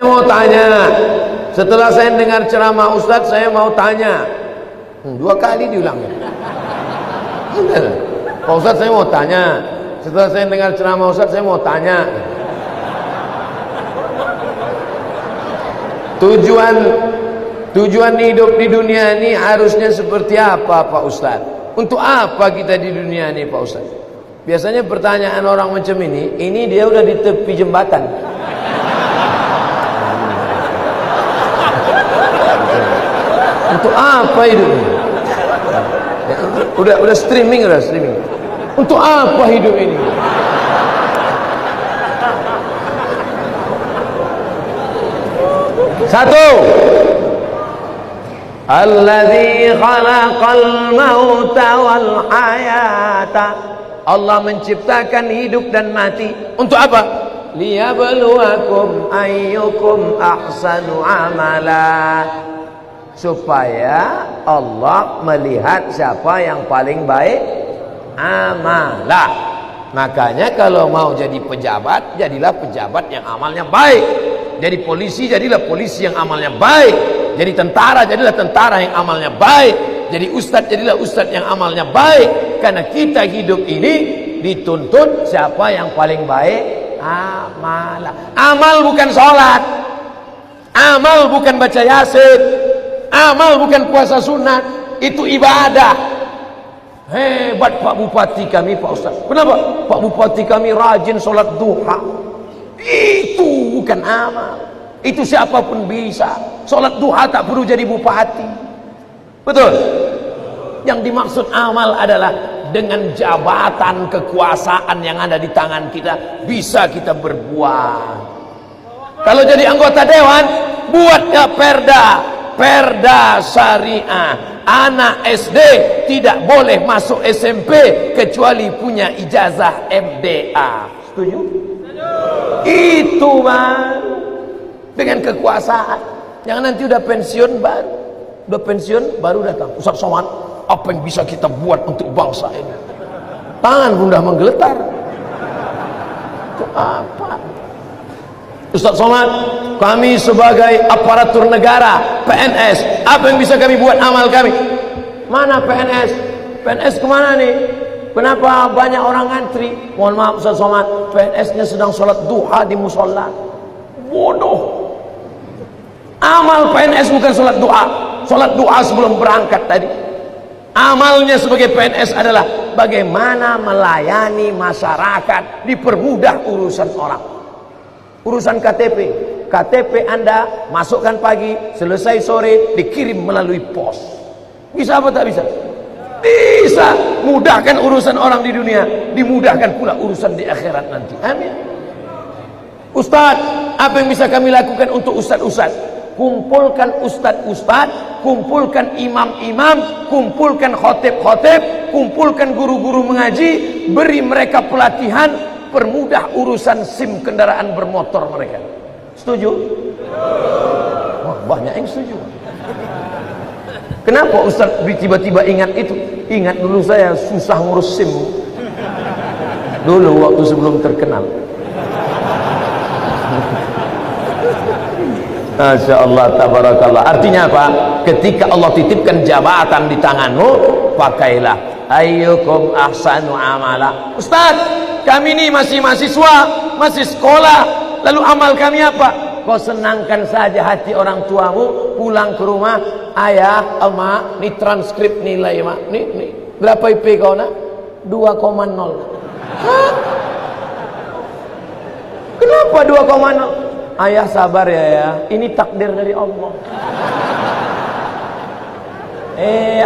Mau tanya, setelah saya dengar ceramah Ustadz, saya mau tanya. 2 kali diulangnya. Pak Ustadz, saya mau tanya. Setelah saya dengar ceramah Ustadz, saya mau tanya. Tujuan hidup di dunia ini harusnya seperti apa, Pak Ustadz? Untuk apa kita di dunia ini, Pak Ustadz? Biasanya pertanyaan orang macam ini dia udah di tepi jembatan. Untuk apa hidup ini? Udah streaming. Untuk apa hidup ini? Satu, alladzi khalaqal mauta wal hayata. Allah menciptakan hidup dan mati. Untuk apa? Liyabluwakum ayyukum ahsanu amala. Supaya Allah melihat siapa yang paling baik amalah. Makanya kalau mau jadi pejabat, jadilah pejabat yang amalnya baik. Jadi polisi, jadilah polisi yang amalnya baik. Jadi tentara, jadilah tentara yang amalnya baik. Jadi ustadz, jadilah ustadz yang amalnya baik. Karena kita hidup ini dituntut siapa yang paling baik amalah. Amal bukan sholat, amal bukan baca yasin, amal bukan puasa sunat, itu ibadah. Hebat Pak Bupati kami, Pak Ustaz. Kenapa? Pak Bupati kami rajin sholat duha. Itu bukan amal. Itu siapapun bisa. Sholat duha tak perlu jadi bupati. Betul? Yang dimaksud amal adalah dengan jabatan kekuasaan yang ada di tangan kita, bisa kita berbuat. Kalau jadi anggota dewan, buatnya perda syariah. Anak SD tidak boleh masuk SMP kecuali punya ijazah MDA. Setuju? Itu Bang. Dengan kekuasaan. Jangan nanti udah pensiun baru datang. Ustaz Somad, apa yang bisa kita buat untuk bangsa ini? Tangan pun dah menggeletar. Itu apa? Ustaz Somad, kami sebagai aparatur negara, PNS, apa yang bisa kami buat amal kami? Mana PNS? PNS kemana nih? Kenapa banyak orang ngantri? Mohon maaf Ustaz Somad, PNS-nya sedang sholat duha di musola. Bodoh. Amal PNS bukan sholat duha. Sholat duha sebelum berangkat tadi. Amalnya sebagai PNS adalah bagaimana melayani masyarakat, dipermudah urusan orang. Urusan KTP Anda masukkan pagi, selesai sore, dikirim melalui pos. Bisa apa tak bisa? Bisa. Mudahkan urusan orang di dunia, dimudahkan pula urusan di akhirat nanti. Amin. Ustaz, apa yang bisa kami lakukan untuk ustaz-ustaz? Kumpulkan ustaz-ustaz, kumpulkan imam-imam, kumpulkan khotib-khotib, kumpulkan guru-guru mengaji, beri mereka pelatihan, permudah urusan SIM kendaraan bermotor mereka. Setuju? Wah, banyak yang setuju. Kenapa Ustaz tiba-tiba ingat itu? Ingat dulu saya susah ngurus SIM dulu waktu sebelum terkenal. Masya Allah, tabarakallah. Artinya apa? Ketika Allah titipkan jabatan di tanganmu, pakailah. Ayyukum ahsanu amala. Ustaz, kami ini masih mahasiswa, masih sekolah, lalu amal kami apa? Kau senangkan saja hati orang tuamu, pulang ke rumah, ayah, emak, ini transkrip nilai emak, nih, berapa IP kau nak? 2,0. Hah? Kenapa 2,0? Ayah sabar ya, ini takdir dari Allah.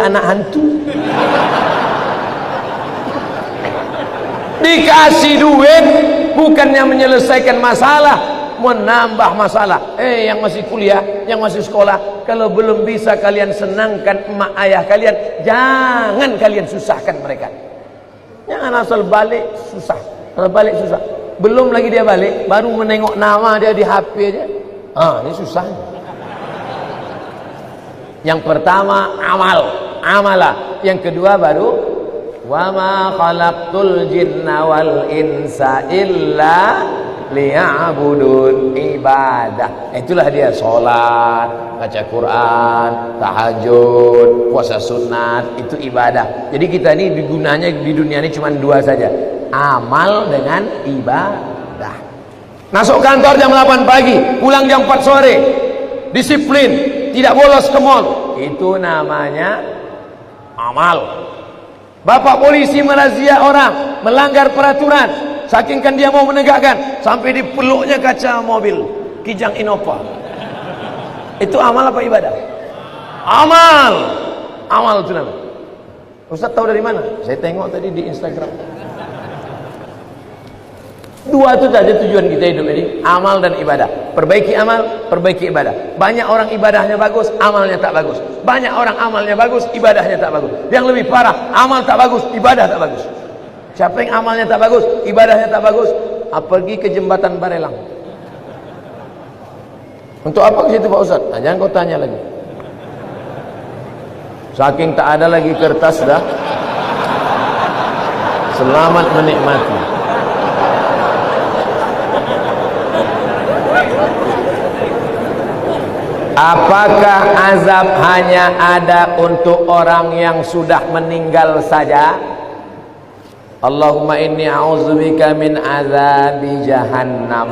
Anak hantu. Dikasih duit bukannya menyelesaikan masalah, menambah masalah. Yang masih kuliah, yang masih sekolah, kalau belum bisa kalian senangkan emak ayah kalian, jangan kalian susahkan mereka. Jangan asal balik susah. Kalau balik susah, belum lagi dia balik, baru menengok nama dia di HP aja. Ini susah. Yang pertama amalah. Yang kedua baru wa ma khalaqtul jinna wal insa illa liya'budun, ibadah. Itulah dia sholat, baca Quran, tahajud, puasa sunat, itu ibadah. Jadi kita ini gunanya di dunia ini cuma dua saja, amal dengan ibadah. Masuk kantor jam 8 pagi, pulang jam 4 sore, disiplin, tidak bolos ke mall, itu namanya amal. Bapak polisi merazia orang melanggar peraturan, saking kan dia mau menegakkan, sampai dipeluknya kaca mobil Kijang Innova. Itu amal apa ibadah? Amal. Amal itu namanya. Ustaz tahu dari mana? Saya tengok tadi di Instagram. Dua itu saja tujuan kita hidup ini, amal dan ibadah. Perbaiki amal, perbaiki ibadah. Banyak orang ibadahnya bagus, amalnya tak bagus. Banyak orang amalnya bagus, ibadahnya tak bagus. Yang lebih parah, amal tak bagus, ibadah tak bagus. Siapa yang amalnya tak bagus, ibadahnya tak bagus, pergi ke jembatan Barelang. Untuk apa ke situ Pak Ustaz? Nah, jangan kau tanya lagi. Saking tak ada lagi kertas dah. Selamat menikmati. Apakah azab hanya ada untuk orang yang sudah meninggal saja? Allahumma inni a'udzubika min azabi jahannam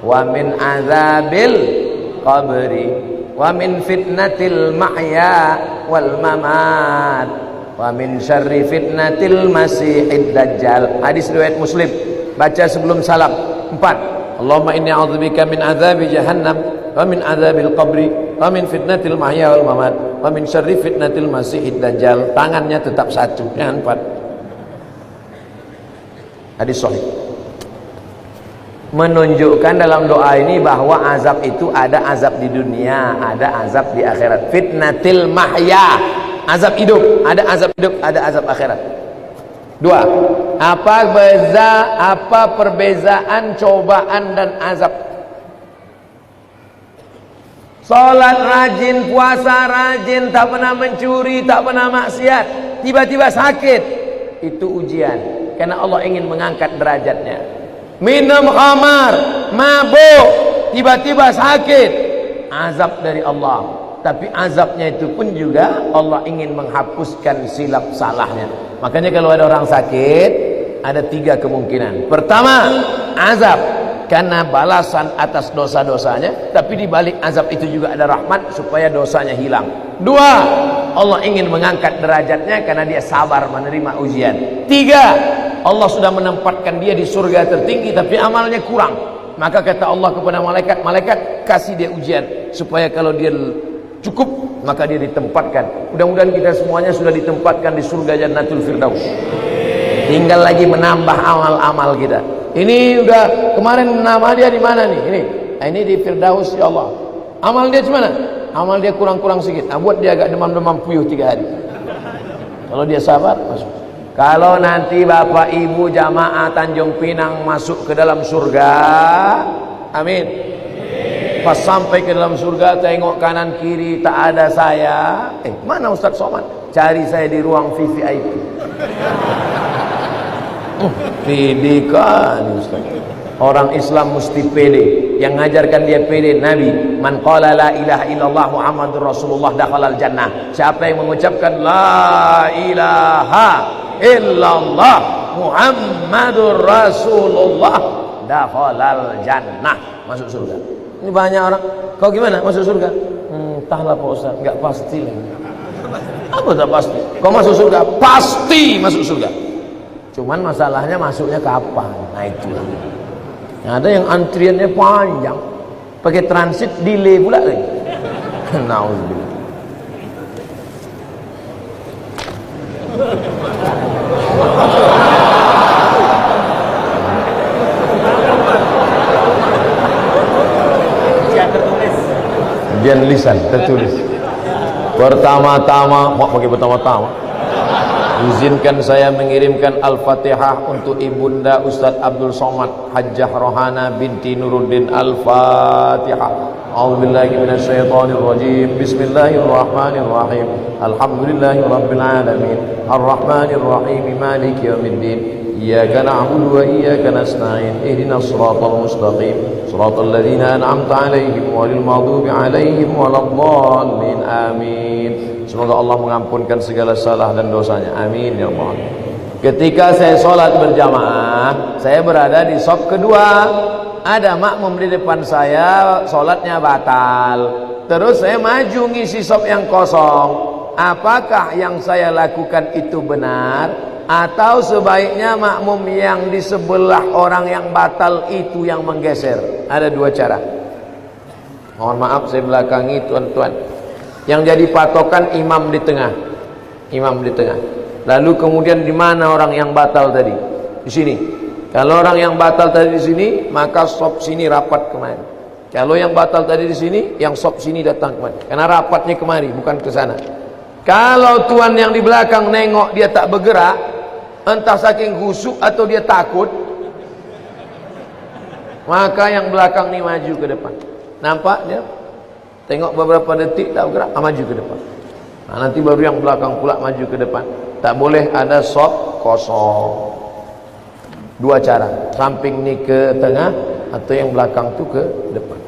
wa min azabil qabri wa min fitnatil mahya wal mamat wa min syarri fitnatil masihid dajjal. Hadis riwayat Muslim. Baca sebelum salam. 4. Allahumma inni a'udzubika min azabi jahannam wa min azabil qabri wa min fitnatil mahya wal mamat wa min syarri fitnatil masihid dajjal. Tangannya tetap satu, jangan 4. Hadis sahih. Menunjukkan dalam doa ini bahwa azab itu ada azab di dunia, ada azab di akhirat. Fitnatil mahya, azab hidup, ada azab hidup, ada azab akhirat. 2. Apa perbezaan cobaan dan azab? Salat rajin, puasa rajin, tak pernah mencuri, tak pernah maksiat, tiba-tiba sakit, itu ujian. Karena Allah ingin mengangkat derajatnya. Minum khamar, mabuk, tiba-tiba sakit, azab dari Allah. Tapi azabnya itu pun juga Allah ingin menghapuskan silap salahnya. Makanya kalau ada orang sakit, ada 3 kemungkinan. Pertama, azab karena balasan atas dosa-dosanya, tapi di balik azab itu juga ada rahmat supaya dosanya hilang. 2, Allah ingin mengangkat derajatnya karena dia sabar menerima ujian. 3, Allah sudah menempatkan dia di surga tertinggi tapi amalnya kurang. Maka kata Allah kepada malaikat, malaikat kasih dia ujian supaya kalau dia cukup maka dia ditempatkan. Mudah-mudahan kita semuanya sudah ditempatkan di surga Jannatul Firdaus. Tinggal lagi menambah amal-amal kita. Ini udah kemarin nama dia di mana nih? Ini di Firdaus ya Allah. Amal dia di mana? Amal dia kurang-kurang sedikit. Buat dia agak demam-demam puyuh 3 hari. Kalau dia sabar masuk. Kalau nanti Bapak Ibu jamaah Tanjung Pinang masuk ke dalam surga, amin. Pas sampai ke dalam surga, tengok kanan kiri tak ada saya. Mana Ustaz Somad? Cari saya di ruang VVIP. Pede kan Ustaz. Orang Islam mesti pede. Yang ngajarkan dia pede Nabi. Man qala la ilaha illallah Muhammadur Rasulullah dakhalal jannah. Siapa yang mengucapkan la ilaha illallah Muhammadur Rasulullah dakhalal jannah, masuk surga. Ini banyak orang, kau gimana masuk surga? Entahlah Pak Ustaz, enggak pasti. Apa tak pasti? Kau masuk surga, pasti masuk surga. Cuman masalahnya masuknya kapan? Nah itulah. Nah, ada yang antriannya panjang, pakai transit delay pula lagi. Nauzubillah. Ujian lisan tertulis. Pertama-tama, mau pakai pertama-tama. Izinkan saya mengirimkan Al-Fatihah untuk Ibunda Ustadz Abdul Somad Hajjah Rohana binti Nuruddin. Al-Fatihah. A'udzubillahi minasyaitonir rajim. Bismillahirrahmanirrahim. Alhamdulillahirabbil alamin. Arrahmanirrahim. Maliki yaumiddin. Iyyaka na'budu wa iyyaka nasta'in. Ihdinas siratal mustaqim. Shiratal ladzina an'amta 'alaihim ghairil maghdubi 'alaihim waladdallin. Amin. Semoga Allah mengampunkan segala salah dan dosanya. Amin ya Allah. Ketika saya sholat berjamaah, saya berada di shaf kedua. Ada makmum di depan saya, sholatnya batal. Terus saya maju ngisi shaf yang kosong. Apakah yang saya lakukan itu benar? Atau sebaiknya makmum yang di sebelah orang yang batal itu yang menggeser? Ada dua cara. Mohon maaf saya belakangi tuan-tuan. Yang jadi patokan imam di tengah. Imam di tengah. Lalu kemudian di mana orang yang batal tadi? Di sini. Kalau orang yang batal tadi di sini, maka shaf sini rapat kemari. Kalau yang batal tadi di sini, yang shaf sini datang kemari. Karena rapatnya kemari, bukan ke sana. Kalau tuan yang di belakang nengok dia tak bergerak, entah saking khusyuk atau dia takut, maka yang belakang ni maju ke depan. Nampak dia? Tengok beberapa detik tak bergerak, maju ke depan. Nah, nanti baru yang belakang pula maju ke depan. Tak boleh ada shaf kosong. Dua cara, samping ni ke tengah atau yang belakang tu ke depan.